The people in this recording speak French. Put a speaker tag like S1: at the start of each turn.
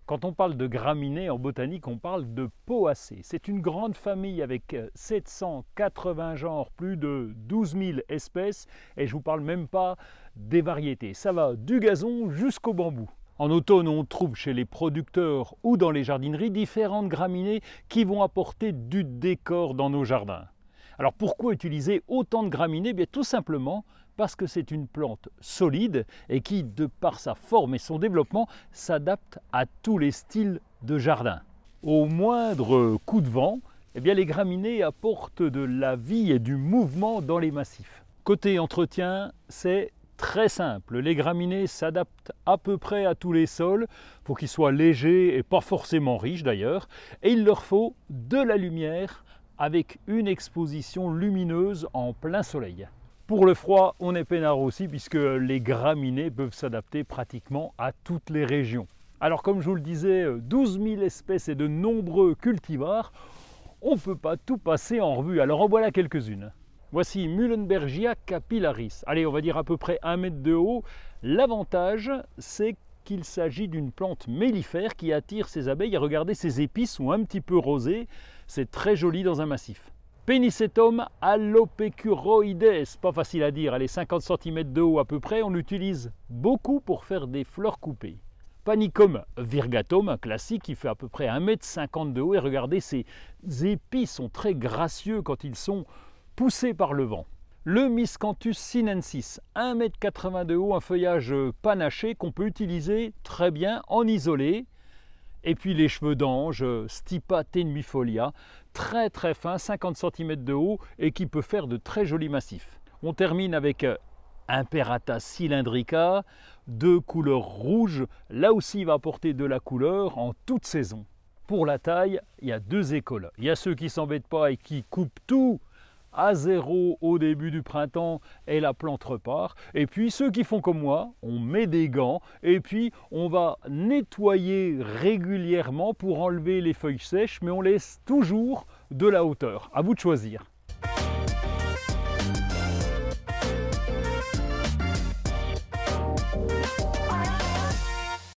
S1: Quand on parle de graminées en botanique, on parle de Poaceae. C'est une grande famille avec 780 genres, plus de 12 000 espèces, et je ne vous parle même pas des variétés. Ça va du gazon jusqu'au bambou. En automne, on trouve chez les producteurs ou dans les jardineries différentes graminées qui vont apporter du décor dans nos jardins. Alors pourquoi utiliser autant de graminées? Bien, tout simplement parce que c'est une plante solide et qui, de par sa forme et son développement, s'adapte à tous les styles de jardin. Au moindre coup de vent, eh bien, les graminées apportent de la vie et du mouvement dans les massifs. Côté entretien, c'est très simple. Les graminées s'adaptent à peu près à tous les sols. Il faut qu'ils soient légers et pas forcément riches d'ailleurs. Et il leur faut de la lumière avec une exposition lumineuse en plein soleil. Pour le froid, on est peinard aussi puisque les graminées peuvent s'adapter pratiquement à toutes les régions. Alors comme je vous le disais, 12 000 espèces et de nombreux cultivars, on ne peut pas tout passer en revue. Alors en voilà quelques-unes. Voici Muhlenbergia capillaris. Allez, on va dire à peu près 1 mètre de haut. L'avantage, c'est qu'il s'agit d'une plante mellifère qui attire ses abeilles. Regardez, ses épices sont un petit peu rosées. C'est très joli dans un massif. Pennisetum alopecuroides, pas facile à dire, elle est 50 cm de haut à peu près, on l'utilise beaucoup pour faire des fleurs coupées. Panicum virgatum, un classique qui fait à peu près 1,50 m de haut, et regardez, ses épis sont très gracieux quand ils sont poussés par le vent. Le Miscanthus sinensis, 1,80 m de haut, un feuillage panaché qu'on peut utiliser très bien en isolé. Et puis les cheveux d'ange, Stipa tenuifolia, très fin, 50 cm de haut et qui peut faire de très jolis massifs. On termine avec Imperata cylindrica, de couleur rouge. Là aussi, il va apporter de la couleur en toute saison. Pour la taille, il y a deux écoles. Il y a ceux qui ne s'embêtent pas et qui coupent tout à zéro au début du printemps et la plante repart. Et puis ceux qui font comme moi, on met des gants et puis on va nettoyer régulièrement pour enlever les feuilles sèches, mais on laisse toujours de la hauteur. À vous de choisir.